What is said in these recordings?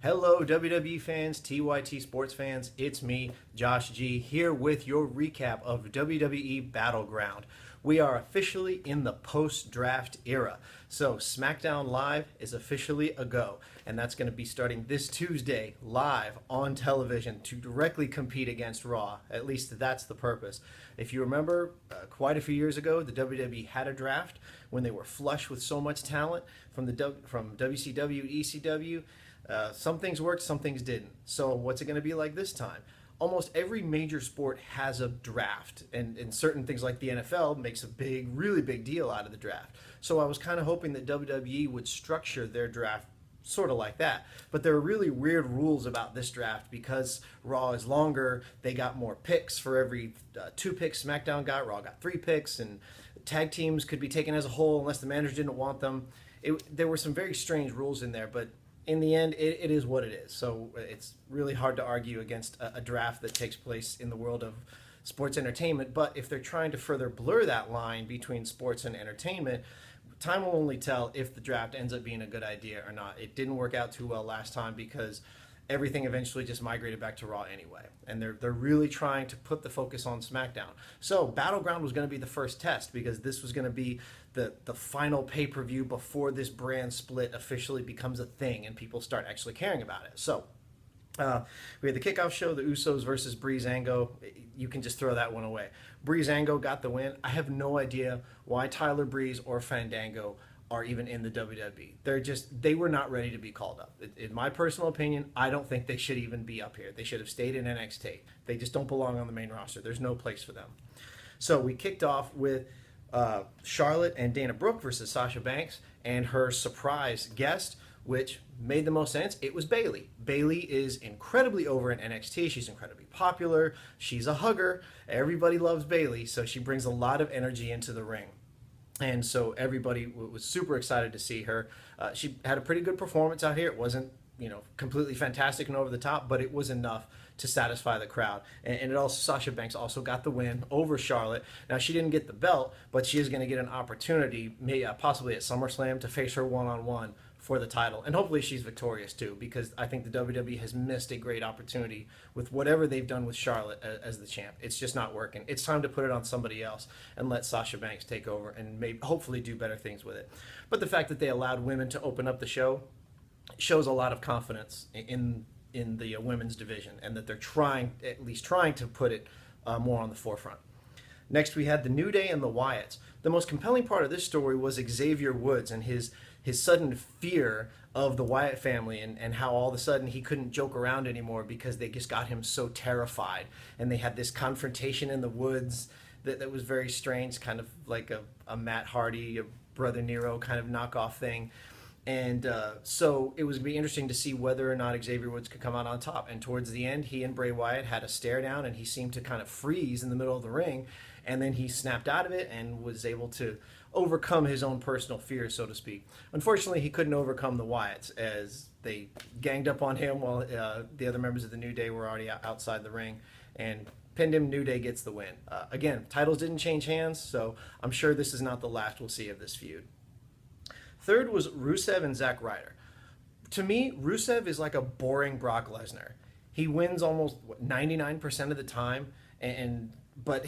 Hello, WWE fans, TYT sports fans. It's me, Josh G, here with your recap of WWE Battleground. We are officially in the post-draft era. So SmackDown Live is officially a go, and that's going to be starting this Tuesday live on television to directly compete against Raw. At least that's the purpose. If you remember, quite a few years ago, the WWE had a draft when they were flush with so much talent from WCW to ECW. Some things worked, some things didn't. So what's it going to be like this time? Almost every major sport has a draft, and certain things like the NFL makes a really big deal out of the draft. So I was kind of hoping that WWE would structure their draft sort of like that. But there are really weird rules about this draft because Raw is longer. They got more picks for every 2 picks SmackDown got. Raw got 3 picks, and tag teams could be taken as a whole unless the manager didn't want them. There were some very strange rules in there, but in the end, it is what it is. So it's really hard to argue against a draft that takes place in the world of sports entertainment. But if they're trying to further blur that line between sports and entertainment, time will only tell if the draft ends up being a good idea or not. It didn't work out too well last time because everything eventually just migrated back to Raw anyway. And they're really trying to put the focus on SmackDown. So Battleground was going to be the first test because this was going to be the final pay-per-view before this brand split officially becomes a thing and people start actually caring about it. So we had the kickoff show, the Usos versus Brie Xango. You can just throw that one away. Brie Xango got the win. I have no idea why Tyler Breeze or Fandango are even in the WWE. They were not ready to be called up. In my personal opinion, I don't think they should even be up here. They should have stayed in NXT. They just don't belong on the main roster. There's no place for them. So we kicked off with Charlotte and Dana Brooke versus Sasha Banks and her surprise guest, which made the most sense. It was Bayley. Bayley is incredibly over in NXT. She's incredibly popular. She's a hugger. Everybody loves Bayley, so she brings a lot of energy into the ring. And so everybody was super excited to see her. She had a pretty good performance out here. It wasn't, completely fantastic and over the top, but it was enough to satisfy the crowd. And it also, Sasha Banks also got the win over Charlotte. Now, she didn't get the belt, but she is going to get an opportunity, possibly at SummerSlam, to face her one-on-one for the title. And hopefully she's victorious too, because I think the WWE has missed a great opportunity with whatever they've done with Charlotte as the champ. It's just not working. It's time to put it on somebody else and let Sasha Banks take over and hopefully do better things with it. But the fact that they allowed women to open up the show shows a lot of confidence in the women's division, and that they're at least trying to put it more on the forefront. Next, we had the New Day and the Wyatts. The most compelling part of this story was Xavier Woods and his sudden fear of the Wyatt family and how all of a sudden he couldn't joke around anymore because they just got him so terrified. And they had this confrontation in the woods that was very strange, kind of like a Matt Hardy, a Brother Nero kind of knockoff thing. And so it was going to be interesting to see whether or not Xavier Woods could come out on top. And towards the end, he and Bray Wyatt had a stare down, and he seemed to kind of freeze in the middle of the ring. And then he snapped out of it and was able to overcome his own personal fears, so to speak. Unfortunately, he couldn't overcome the Wyatts as they ganged up on him while the other members of the New Day were already outside the ring and pinned him. New Day gets the win. Again, titles didn't change hands, so I'm sure this is not the last we'll see of this feud. Third was Rusev and Zack Ryder. To me, Rusev is like a boring Brock Lesnar. He wins almost 99% of the time, but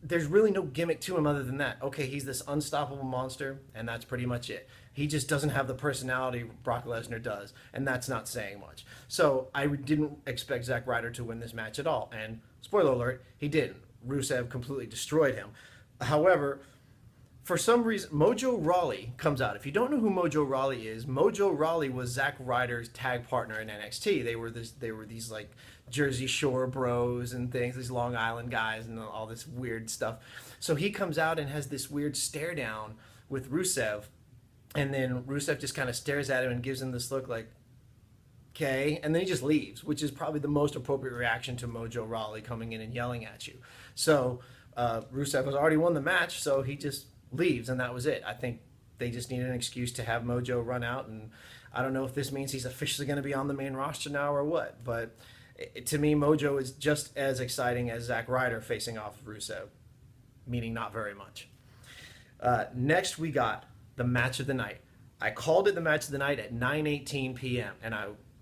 there's really no gimmick to him other than that. Okay, he's this unstoppable monster, and that's pretty much it. He just doesn't have the personality Brock Lesnar does, and that's not saying much. So I didn't expect Zack Ryder to win this match at all, and spoiler alert, he didn't. Rusev completely destroyed him. However, for some reason, Mojo Rawley comes out. If you don't know who Mojo Rawley is, Mojo Rawley was Zack Ryder's tag partner in NXT. They were these like Jersey Shore bros and things, these Long Island guys and all this weird stuff. So he comes out and has this weird stare down with Rusev, and then Rusev just kind of stares at him and gives him this look like, okay, and then he just leaves, which is probably the most appropriate reaction to Mojo Rawley coming in and yelling at you. So Rusev has already won the match, so he just leaves, and that was it. I think they just needed an excuse to have Mojo run out, and I don't know if this means he's officially going to be on the main roster now or what, but to me, Mojo is just as exciting as Zack Ryder facing off Rusev, meaning not very much. Next, we got the match of the night. I called it the match of the night at 9:18 p.m., and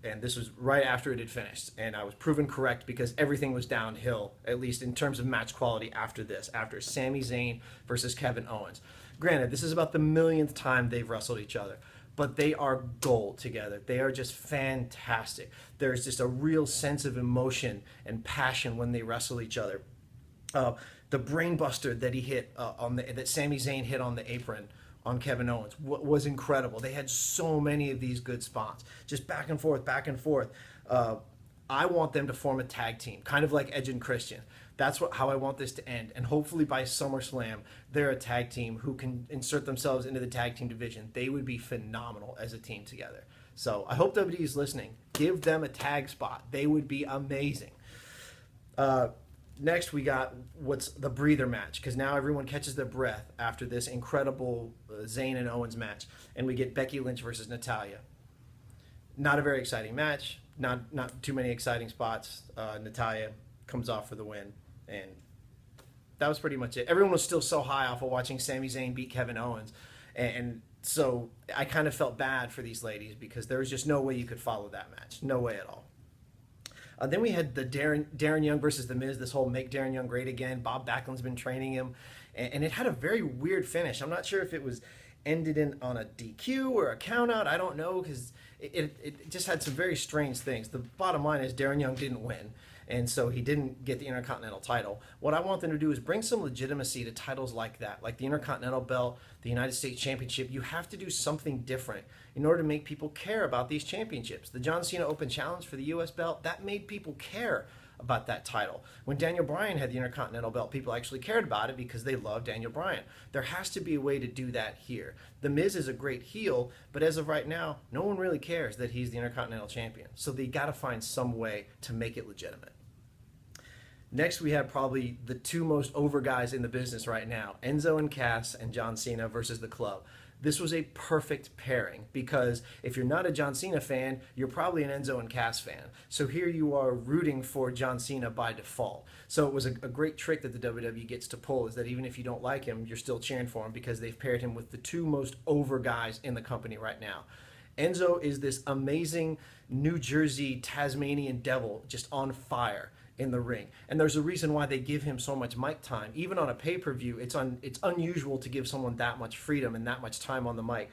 and this was right after it had finished, and I was proven correct because everything was downhill, at least in terms of match quality after this, after Sami Zayn versus Kevin Owens. Granted, this is about the millionth time they've wrestled each other, but they are gold together. They are just fantastic. There's just a real sense of emotion and passion when they wrestle each other. The brainbuster that he hit that Sami Zayn hit on the apron on Kevin Owens was incredible. They had so many of these good spots, just back and forth, back and forth. I want them to form a tag team, kind of like Edge and Christian. That's how I want this to end. And hopefully by SummerSlam, they're a tag team who can insert themselves into the tag team division. They would be phenomenal as a team together. So I hope WWE is listening. Give them a tag spot. They would be amazing. Next, we got what's the breather match, because now everyone catches their breath after this incredible Zayn and Owens match, and we get Becky Lynch versus Natalya. Not a very exciting match, not too many exciting spots. Natalya comes off for the win, and that was pretty much it. Everyone was still so high off of watching Sami Zayn beat Kevin Owens, and so I kind of felt bad for these ladies because there was just no way you could follow that match. No way at all. Then we had the Darren Young versus The Miz, this whole make Darren Young great again. Bob Backlund's been training him, and it had a very weird finish. I'm not sure if it was ended on a DQ or a countout. I don't know, because it just had some very strange things. The bottom line is Darren Young didn't win, and so he didn't get the Intercontinental title. What I want them to do is bring some legitimacy to titles like that, like the Intercontinental belt, the United States Championship. You have to do something different in order to make people care about these championships. The John Cena Open Challenge for the U.S. belt, that made people care about that title. When Daniel Bryan had the Intercontinental belt, people actually cared about it because they loved Daniel Bryan. There has to be a way to do that here. The Miz is a great heel, but as of right now, no one really cares that he's the Intercontinental Champion. So they got to find some way to make it legitimate. Next, we have probably the two most over guys in the business right now, Enzo and Cass and John Cena versus the Club. This was a perfect pairing because if you're not a John Cena fan, you're probably an Enzo and Cass fan. So here you are rooting for John Cena by default. So it was a great trick that the WWE gets to pull, is that even if you don't like him, you're still cheering for him because they've paired him with the two most over guys in the company right now. Enzo is this amazing New Jersey Tasmanian devil, just on fire in the ring, and there's a reason why they give him so much mic time. Even on a pay-per-view, it's unusual to give someone that much freedom and that much time on the mic,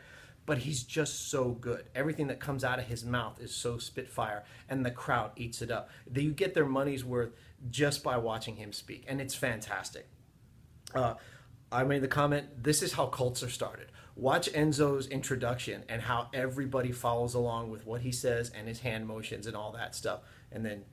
but he's just so good. Everything that comes out of his mouth is so spitfire, and the crowd eats it up. You get their money's worth just by watching him speak, and it's fantastic. I made the comment, this is how cults are started. Watch Enzo's introduction and how everybody follows along with what he says and his hand motions and all that stuff. And then,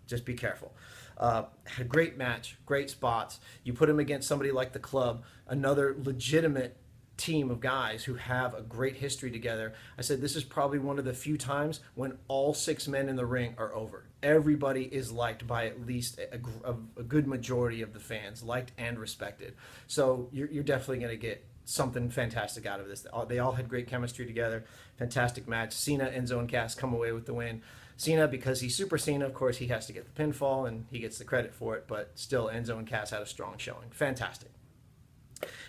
just be careful. Had a great match, great spots. You put him against somebody like the Club, another legitimate team of guys who have a great history together. I said this is probably one of the few times when all six men in the ring are over. Everybody is liked by at least a good majority of the fans, liked and respected. So you're definitely going to get something fantastic out of this. They all had great chemistry together. Fantastic match. Cena, Enzo, and Cass come away with the win. Cena, because he's Super Cena, of course, he has to get the pinfall, and he gets the credit for it, but still, Enzo and Cass had a strong showing. Fantastic.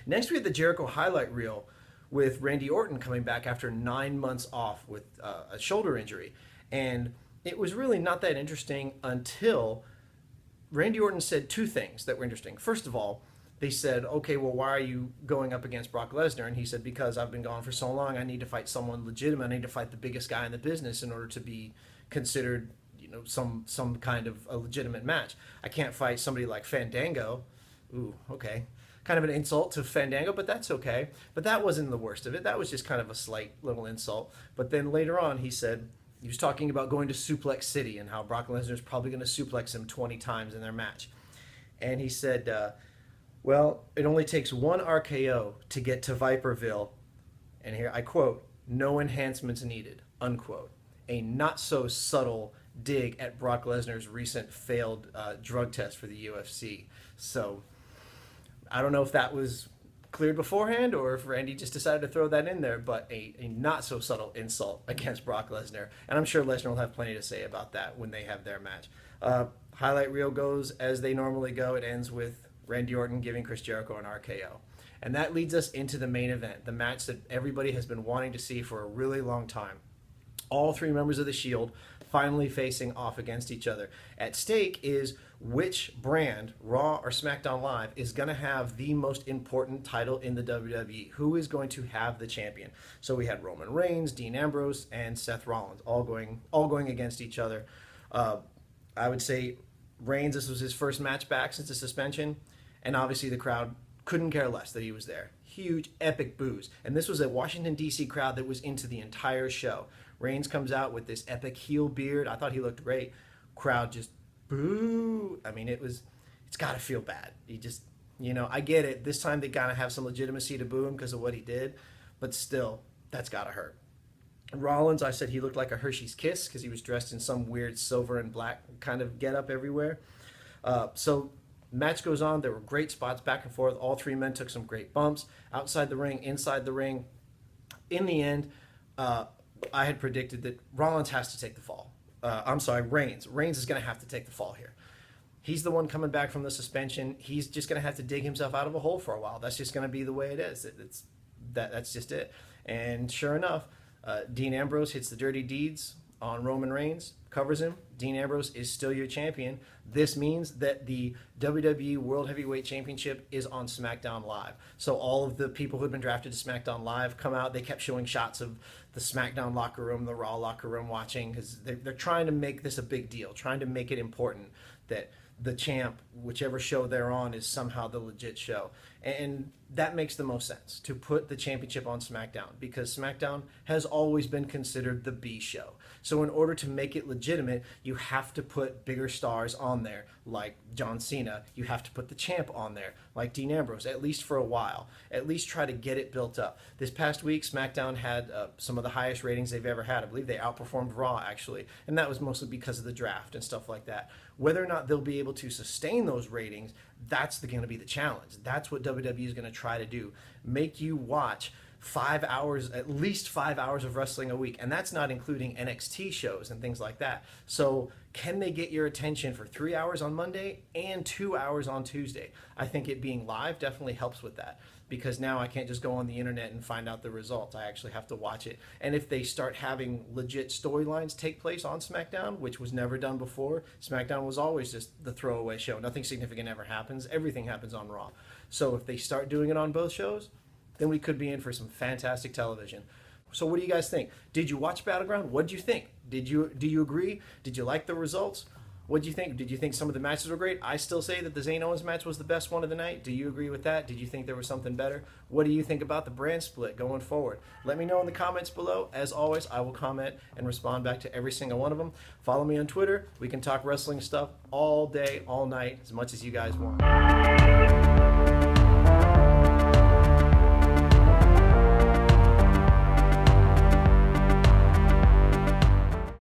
Next, we had the Jericho highlight reel with Randy Orton coming back after 9 months off with a shoulder injury. And it was really not that interesting until Randy Orton said two things that were interesting. First of all, they said, okay, well, why are you going up against Brock Lesnar? And he said, because I've been gone for so long, I need to fight someone legitimate. I need to fight the biggest guy in the business in order to be considered, some kind of a legitimate match. I can't fight somebody like Fandango. Ooh, okay. Kind of an insult to Fandango, but that's okay. But that wasn't the worst of it. That was just kind of a slight little insult. But then later on, he was talking about going to Suplex City and how Brock Lesnar is probably going to suplex him 20 times in their match. And he said, well, it only takes one RKO to get to Viperville. And here I quote, no enhancements needed, unquote. A not so subtle dig at Brock Lesnar's recent failed drug test for the UFC. So I don't know if that was cleared beforehand or if Randy just decided to throw that in there, but a not so subtle insult against Brock Lesnar. And I'm sure Lesnar will have plenty to say about that when they have their match. Highlight reel goes as they normally go. It ends with Randy Orton giving Chris Jericho an RKO. And that leads us into the main event, the match that everybody has been wanting to see for a really long time. All three members of the Shield finally facing off against each other. At stake is which brand, Raw or SmackDown Live, is going to have the most important title in the WWE. Who is going to have the champion? So we had Roman Reigns, Dean Ambrose, and Seth Rollins all going against each other. I would say Reigns, this was his first match back since the suspension, and obviously the crowd couldn't care less that he was there. Huge, epic boos. And this was a Washington, D.C. crowd that was into the entire show. Reigns comes out with this epic heel beard. I thought he looked great. Crowd just boo. I mean, it's got to feel bad. He just, I get it. This time they got to have some legitimacy to boo him because of what he did. But still, that's got to hurt. Rollins, I said he looked like a Hershey's Kiss because he was dressed in some weird silver and black kind of getup everywhere. So match goes on. There were great spots back and forth. All three men took some great bumps outside the ring, inside the ring. In the end, I had predicted that Rollins has to take the fall. Reigns. Reigns is going to have to take the fall here. He's the one coming back from the suspension. He's just going to have to dig himself out of a hole for a while. That's just going to be the way it is. That's just it. And sure enough, Dean Ambrose hits the dirty deeds on Roman Reigns, covers him. Dean Ambrose is still your champion. This means that the WWE World Heavyweight Championship is on SmackDown Live. So all of the people who had been drafted to SmackDown Live come out. They kept showing shots of the SmackDown locker room, the Raw locker room watching, because they're trying to make this a big deal, trying to make it important that the champ, whichever show they're on, is somehow the legit show. And that makes the most sense, to put the championship on SmackDown, because SmackDown has always been considered the B show. So in order to make it legitimate, you have to put bigger stars on there, like John Cena. You have to put the champ on there, like Dean Ambrose, at least for a while. At least try to get it built up. This past week, SmackDown had some of the highest ratings they've ever had. I believe they outperformed Raw, actually. And that was mostly because of the draft and stuff like that. Whether or not they'll be able to sustain those ratings, that's going to be the challenge. That's what WWE is going to try to do. Make you watch 5 hours, at least 5 hours of wrestling a week. And that's not including NXT shows and things like that. So can they get your attention for 3 hours on Monday and 2 hours on Tuesday? I think it being live definitely helps with that, because now I can't just go on the internet and find out the results. I actually have to watch it. And if they start having legit storylines take place on SmackDown, which was never done before, SmackDown was always just the throwaway show. Nothing significant ever happens. Everything happens on Raw. So if they start doing it on both shows, then we could be in for some fantastic television. So what do you guys think? Did you watch Battleground? What did you think? Do you agree? Did you like the results? What did you think? Did you think some of the matches were great? I still say that the Zayn Owens match was the best one of the night. Do you agree with that? Did you think there was something better? What do you think about the brand split going forward? Let me know in the comments below. As always, I will comment and respond back to every single one of them. Follow me on Twitter. We can talk wrestling stuff all day, all night, as much as you guys want.